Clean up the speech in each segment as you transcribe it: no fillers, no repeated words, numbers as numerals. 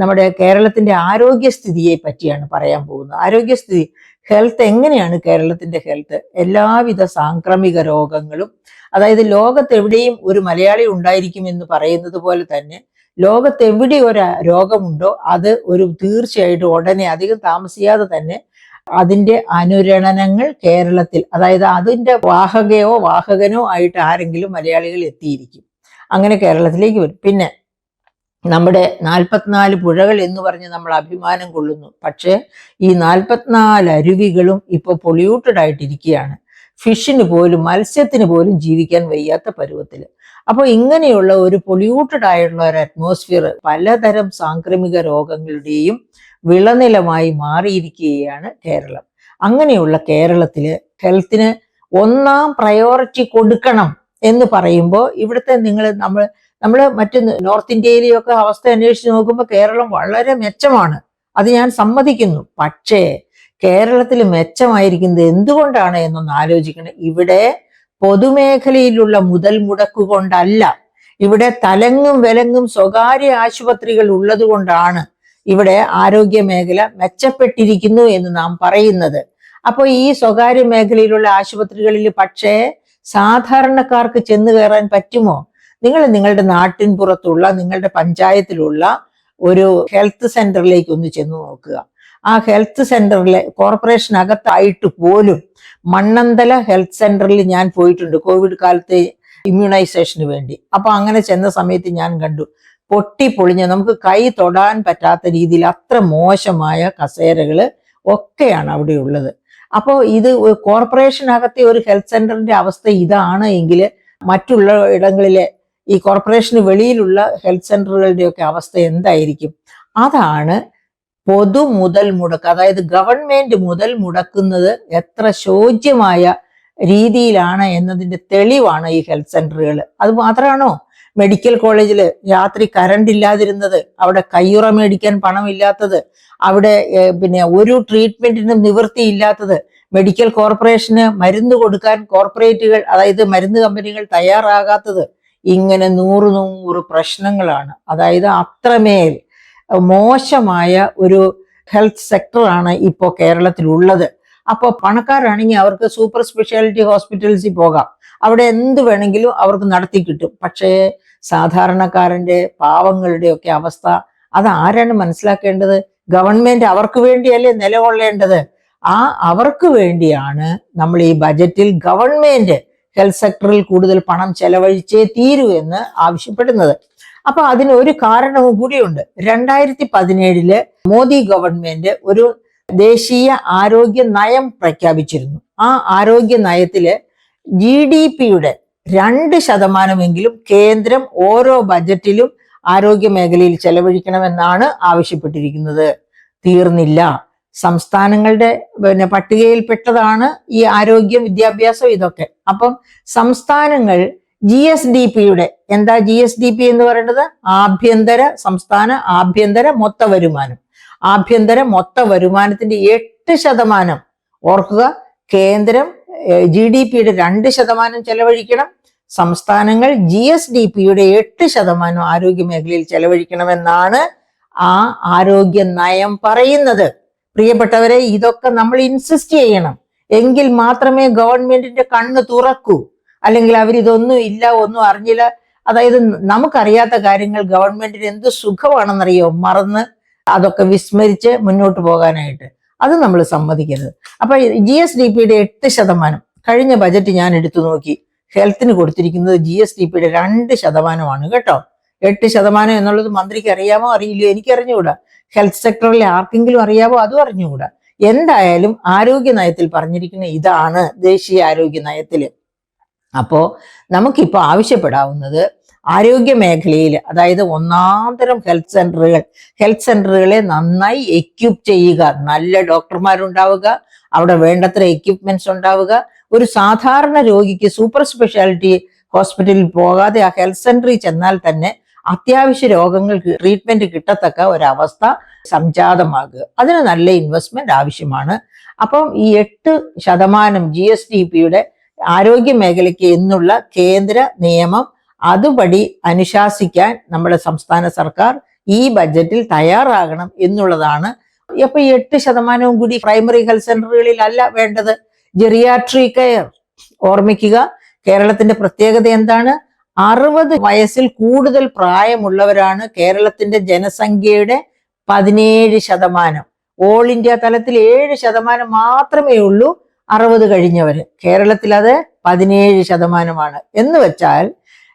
നമ്മുടെ കേരളത്തിന്റെ ആരോഗ്യസ്ഥിതിയെ പറ്റിയാണ് പറയാൻ പോകുന്നത്. ആരോഗ്യസ്ഥിതി, ഹെൽത്ത് എങ്ങനെയാണ് കേരളത്തിന്റെ ഹെൽത്ത്? എല്ലാവിധ സാംക്രമിക രോഗങ്ങളും, അതായത് ലോകത്തെവിടെയും ഒരു മലയാളി ഉണ്ടായിരിക്കും എന്ന് പറയുന്നത് പോലെ തന്നെ ലോകത്തെവിടെ ഒരു രോഗമുണ്ടോ അത് ഒരു തീർച്ചയായിട്ടും ഉടനെ അധികം താമസിയാതെ തന്നെ അതിന്റെ അനുരണനങ്ങൾ കേരളത്തിൽ, അതായത് അതിന്റെ വാഹകനോ ആയിട്ട് ആരെങ്കിലും മലയാളികൾ എത്തിയിരിക്കും. അങ്ങനെ കേരളത്തിലേക്ക് വരും. പിന്നെ നമ്മുടെ 44 പുഴകൾ എന്ന് പറഞ്ഞ് നമ്മൾ അഭിമാനം കൊള്ളുന്നു. പക്ഷേ ഈ 44 അരുവികളും ഇപ്പോൾ പൊള്യൂട്ടഡ് ആയിട്ടിരിക്കുകയാണ്. ഫിഷിന് പോലും, മത്സ്യത്തിന് പോലും ജീവിക്കാൻ വയ്യാത്ത പരുവത്തിൽ. അപ്പോൾ ഇങ്ങനെയുള്ള ഒരു പൊള്യൂട്ടഡ് ആയിട്ടുള്ള ഒരു അറ്റ്മോസ്ഫിയർ പലതരം സാംക്രമിക രോഗങ്ങളുടെയും വിളനിലമായി മാറിയിരിക്കുകയാണ് കേരളം. അങ്ങനെയുള്ള കേരളത്തില് ഹെൽത്തിന് ഒന്നാം പ്രയോറിറ്റി കൊടുക്കണം എന്ന് പറയുമ്പോൾ ഇവിടുത്തെ നമ്മൾ മറ്റ് നോർത്ത് ഇന്ത്യയിലെയൊക്കെ അവസ്ഥ അന്വേഷിച്ച് നോക്കുമ്പോൾ കേരളം വളരെ മെച്ചമാണ്. അത് ഞാൻ സമ്മതിക്കുന്നു. പക്ഷേ കേരളത്തിൽ മെച്ചമായിരിക്കുന്നത് എന്തുകൊണ്ടാണ് എന്നൊന്ന് ആലോചിക്കണം. ഇവിടെ പൊതുമേഖലയിലുള്ള മുതൽ മുടക്ക് കൊണ്ടല്ല, ഇവിടെ തലങ്ങും വിലങ്ങും സ്വകാര്യ ആശുപത്രികൾ ഉള്ളത് കൊണ്ടാണ് ഇവിടെ ആരോഗ്യ മേഖല മെച്ചപ്പെട്ടിരിക്കുന്നു എന്ന് നാം പറയുന്നത്. അപ്പോൾ ഈ സ്വകാര്യ മേഖലയിലുള്ള ആശുപത്രികളിൽ പക്ഷേ സാധാരണക്കാർക്ക് ചെന്ന് കയറാൻ പറ്റുമോ? നിങ്ങളുടെ നാട്ടിൻ പുറത്തുള്ള, നിങ്ങളുടെ പഞ്ചായത്തിലുള്ള ഒരു ഹെൽത്ത് സെന്ററിലേക്ക് ഒന്ന് ചെന്ന് നോക്കുക. ആ ഹെൽത്ത് സെന്ററിലെ കോർപ്പറേഷനകത്തായിട്ട് പോലും മണ്ണന്തല ഹെൽത്ത് സെന്ററിൽ ഞാൻ പോയിട്ടുണ്ട് കോവിഡ് കാലത്ത് ഇമ്മ്യൂണൈസേഷന് വേണ്ടി. അപ്പൊ അങ്ങനെ ചെന്ന സമയത്ത് ഞാൻ കണ്ടു പൊട്ടിപ്പൊളിഞ്ഞ, നമുക്ക് കൈ തൊടാൻ പറ്റാത്ത രീതിയിൽ അത്ര മോശമായ കസേരകള് ഒക്കെയാണ് അവിടെ ഉള്ളത്. അപ്പോൾ ഇത് കോർപ്പറേഷനകത്തെ ഒരു ഹെൽത്ത് സെന്ററിന്റെ അവസ്ഥ ഇതാണ് എങ്കിൽ മറ്റുള്ള ഇടങ്ങളിലെ ഈ കോർപ്പറേഷന് വെളിയിലുള്ള ഹെൽത്ത് സെന്ററുകളുടെയൊക്കെ അവസ്ഥ എന്തായിരിക്കും? അതാണ് പൊതു മുതൽ മുടക്ക്, അതായത് ഗവൺമെന്റ് മുതൽ മുടക്കുന്നത് എത്ര ശോച്യമായ രീതിയിലാണ് എന്നതിന്റെ തെളിവാണ് ഈ ഹെൽത്ത് സെന്ററുകൾ. അത് മാത്രമാണോ? മെഡിക്കൽ കോളേജിൽ രാത്രി കറണ്ട് ഇല്ലാതിരുന്നത്, അവിടെ കയ്യുറ മേടിക്കാൻ പണമില്ലാത്തത്, അവിടെ പിന്നെ ഒരു ട്രീറ്റ്മെന്റിനും നിവൃത്തിയില്ലാത്തത്, മെഡിക്കൽ കോർപ്പറേഷന് മരുന്ന് കൊടുക്കാൻ കോർപ്പറേറ്റുകൾ, അതായത് മരുന്ന് കമ്പനികൾ തയ്യാറാകാത്തത്, ഇങ്ങനെ 100 പ്രശ്നങ്ങളാണ്. അതായത് അത്രമേൽ മോശമായ ഒരു ഹെൽത്ത് സെക്ടറാണ് ഇപ്പോൾ കേരളത്തിലുള്ളത്. അപ്പോൾ പണക്കാരാണെങ്കിൽ അവർക്ക് സൂപ്പർ സ്പെഷ്യാലിറ്റി ഹോസ്പിറ്റൽസിൽ പോകാം, അവിടെ എന്ത് വേണമെങ്കിലും അവർക്ക് നടത്തി കിട്ടും. പക്ഷേ സാധാരണക്കാരന്റെ, പാവങ്ങളുടെ ഒക്കെ അവസ്ഥ അതാരാണ് മനസ്സിലാക്കേണ്ടത്? ഗവൺമെന്റ് അവർക്ക് വേണ്ടിയല്ലേ നിലകൊള്ളേണ്ടത്? അവർക്ക് വേണ്ടിയാണ് നമ്മൾ ഈ ബജറ്റിൽ ഗവൺമെന്റ് ഹെൽത്ത് സെക്ടറിൽ കൂടുതൽ പണം ചെലവഴിച്ചേ തീരൂ എന്ന് ആവശ്യപ്പെടുന്നത്. അപ്പൊ അതിനൊരു കാരണവും കൂടിയുണ്ട്. 2017 മോദി ഗവൺമെന്റ് ഒരു ദേശീയ ആരോഗ്യ നയം പ്രഖ്യാപിച്ചിരുന്നു. ആ ആരോഗ്യ നയത്തില് GDP-യുടെ 2% കേന്ദ്രം ഓരോ ബജറ്റിലും ആരോഗ്യ മേഖലയിൽ ചെലവഴിക്കണമെന്നാണ് ആവശ്യപ്പെട്ടിരിക്കുന്നത്. തീർന്നില്ല. സംസ്ഥാനങ്ങളുടെ പട്ടികയിൽപ്പെട്ടതാണ് ഈ ആരോഗ്യം, വിദ്യാഭ്യാസം, ഇതൊക്കെ. അപ്പം സംസ്ഥാനങ്ങൾ GSDP-യുടെ, എന്താ GSDP എന്ന് പറയുന്നത്? സംസ്ഥാന ആഭ്യന്തര മൊത്ത വരുമാനം. ആഭ്യന്തര മൊത്ത വരുമാനത്തിന്റെ 8%, ഓർക്കുക, കേന്ദ്രം GDP-യുടെ 2% ചെലവഴിക്കണം, സംസ്ഥാനങ്ങൾ GSDP-യുടെ 8% ആരോഗ്യ മേഖലയിൽ ചെലവഴിക്കണമെന്നാണ് ആ ആരോഗ്യ നയം പറയുന്നത്. പ്രിയപ്പെട്ടവരെ, ഇതൊക്കെ നമ്മൾ ഇൻസിസ്റ്റ് ചെയ്യണം. എങ്കിൽ മാത്രമേ ഗവൺമെന്റിന്റെ കണ്ണ് തുറക്കൂ. അല്ലെങ്കിൽ അവരിതൊന്നും ഇല്ല, ഒന്നും അറിഞ്ഞില്ല. അതായത് നമുക്കറിയാത്ത കാര്യങ്ങൾ ഗവൺമെന്റിന് എന്ത് സുഖമാണെന്നറിയോ, മറന്ന് അതൊക്കെ വിസ്മരിച്ച് മുന്നോട്ട് പോകാനായിട്ട്. അത് നമ്മൾ സമ്മതിക്കരുത്. അപ്പൊ GSDP-യുടെ 8%, കഴിഞ്ഞ ബജറ്റ് ഞാൻ എടുത്തു നോക്കി, ഹെൽത്തിന് കൊടുത്തിരിക്കുന്നത് GSDP-യുടെ 2% കേട്ടോ. 8% എന്നുള്ളത് മന്ത്രിക്ക് അറിയാമോ അറിയില്ലയോ എനിക്കറിഞ്ഞുകൂടാ. ഹെൽത്ത് സെക്ടറിലെ ആർക്കെങ്കിലും അറിയാമോ? അതും അറിഞ്ഞുകൂടാ. എന്തായാലും ആരോഗ്യ നയത്തിൽ പറഞ്ഞിരിക്കുന്ന ഇതാണ്, ദേശീയ ആരോഗ്യ നയത്തില്. അപ്പോ നമുക്കിപ്പോ ആവശ്യപ്പെടാവുന്നത് ആരോഗ്യ മേഖലയിൽ, അതായത് ഒന്നാന്തരം ഹെൽത്ത് സെന്ററുകളെ നന്നായി എക്യുപ്പ് ചെയ്യുക, നല്ല ഡോക്ടർമാരുണ്ടാവുക, അവിടെ വേണ്ടത്ര എക്യുപ്മെന്റ്സ് ഉണ്ടാവുക. ഒരു സാധാരണ രോഗിക്ക് സൂപ്പർ സ്പെഷ്യാലിറ്റി ഹോസ്പിറ്റലിൽ പോകാതെ ആ ഹെൽത്ത് സെന്ററിൽ ചെന്നാൽ തന്നെ അത്യാവശ്യ രോഗങ്ങൾക്ക് ട്രീറ്റ്മെന്റ് കിട്ടത്തക്ക ഒരവസ്ഥ സംജാതമാകുക. അതിന് നല്ല ഇൻവെസ്റ്റ്മെന്റ് ആവശ്യമാണ്. അപ്പം ഈ 8% GSDP-യുടെ ആരോഗ്യ മേഖലയ്ക്ക് എന്നുള്ള കേന്ദ്ര നിയമം അതുപടി അനുശാസിക്കാൻ നമ്മുടെ സംസ്ഥാന സർക്കാർ ഈ ബഡ്ജറ്റിൽ തയ്യാറാകണം എന്നുള്ളതാണ്. അപ്പൊ ഈ 8% കൂടി പ്രൈമറി ഹെൽത്ത് സെന്ററുകളിലല്ല വേണ്ടത്, ജെറിയാട്രി കെയർ. ഓർമ്മിക്കുക, കേരളത്തിന്റെ പ്രത്യേകത എന്താണ്? 60 വയസ്സിൽ കൂടുതൽ പ്രായമുള്ളവരാണ് കേരളത്തിന്റെ ജനസംഖ്യയുടെ 17%. ഓൾ ഇന്ത്യ തലത്തിൽ 7% മാത്രമേ ഉള്ളൂ 60 കഴിഞ്ഞവര്. കേരളത്തിൽ അത് 17%. എന്ന് വെച്ചാൽ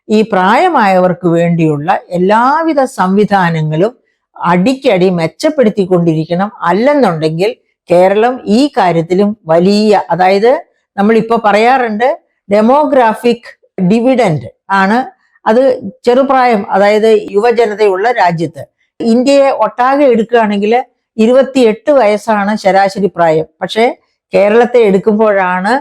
ഈ പ്രായമായവർക്ക് വേണ്ടിയുള്ള എല്ലാവിധ സംവിധാനങ്ങളും അടിക്കടി മെച്ചപ്പെടുത്തിക്കൊണ്ടിരിക്കണം. അല്ലെന്നുണ്ടെങ്കിൽ കേരളം ഈ കാര്യത്തിലും വലിയ, അതായത് നമ്മളിപ്പോ പറയാറുണ്ട് ഡെമോഗ്രാഫിക് ഡിവിഡൻഡ് ആണ് അത്. ചെറുപ്രായം, അതായത് യുവജനതയുള്ള രാജ്യത്ത് ഇന്ത്യയെ ഒട്ടാകെ എടുക്കുകയാണെങ്കിൽ 28 വയസ്സാണ് ശരാശരി പ്രായം. പക്ഷെ കേരളത്തെ എടുക്കുമ്പോഴാണ്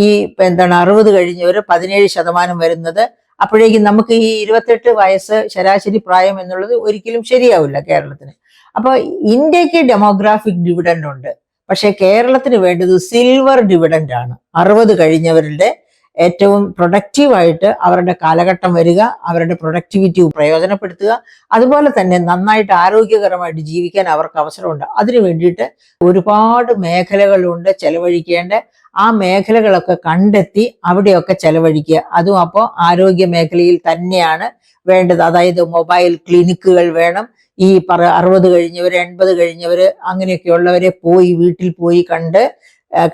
ഈ 60 കഴിഞ്ഞവർ 17% വരുന്നത്. അപ്പോഴേക്കും നമുക്ക് ഈ 28 വയസ്സ് ശരാശരി പ്രായം എന്നുള്ളത് ഒരിക്കലും ശരിയാവില്ല കേരളത്തിന്. അപ്പൊ ഇന്ത്യക്ക് ഡെമോഗ്രാഫിക് ഡിവിഡൻഡ് ഉണ്ട്, പക്ഷെ കേരളത്തിന് വേണ്ടത് സിൽവർ ഡിവിഡൻഡ് ആണ്. 60 കഴിഞ്ഞവരുടെ ഏറ്റവും പ്രൊഡക്റ്റീവായിട്ട് അവരുടെ കാലഘട്ടം വരിക, അവരുടെ പ്രൊഡക്ടിവിറ്റി പ്രയോജനപ്പെടുത്തുക, അതുപോലെ തന്നെ നന്നായിട്ട് ആരോഗ്യകരമായിട്ട് ജീവിക്കാൻ അവർക്ക് അവസരമുണ്ട്. അതിനു വേണ്ടിയിട്ട് ഒരുപാട് മേഖലകളുണ്ട് ചെലവഴിക്കേണ്ട. ആ മേഖലകളൊക്കെ കണ്ടെത്തി അവിടെയൊക്കെ ചെലവഴിക്കുക. അതും അപ്പോൾ ആരോഗ്യ മേഖലയിൽ തന്നെയാണ് വേണ്ടത്. അതായത് മൊബൈൽ ക്ലിനിക്കുകൾ വേണം. ഈ 60 കഴിഞ്ഞവര് 80 കഴിഞ്ഞവര് അങ്ങനെയൊക്കെയുള്ളവരെ വീട്ടിൽ പോയി കണ്ട്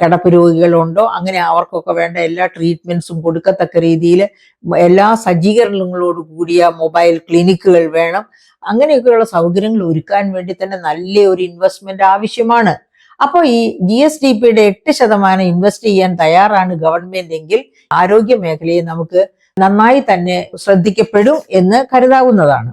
കിടപ്പ് രോഗികളുണ്ടോ അങ്ങനെ അവർക്കൊക്കെ വേണ്ട എല്ലാ ട്രീറ്റ്മെന്റ്സും കൊടുക്കത്തക്ക രീതിയിൽ എല്ലാ സജ്ജീകരണങ്ങളോട് കൂടിയ മൊബൈൽ ക്ലിനിക്കുകൾ വേണം. അങ്ങനെയൊക്കെയുള്ള സൗകര്യങ്ങൾ ഒരുക്കാൻ വേണ്ടി തന്നെ നല്ല ഒരു ഇൻവെസ്റ്റ്മെന്റ് ആവശ്യമാണ്. അപ്പോൾ ഈ GSDPയുടെ 8% ഇൻവെസ്റ്റ് ചെയ്യാൻ തയ്യാറാണ് ഗവൺമെന്റ് എങ്കിൽ ആരോഗ്യ മേഖലയെ നമുക്ക് നന്നായി തന്നെ ശ്രദ്ധിക്കപ്പെടും എന്ന് കരുതാവുന്നതാണ്.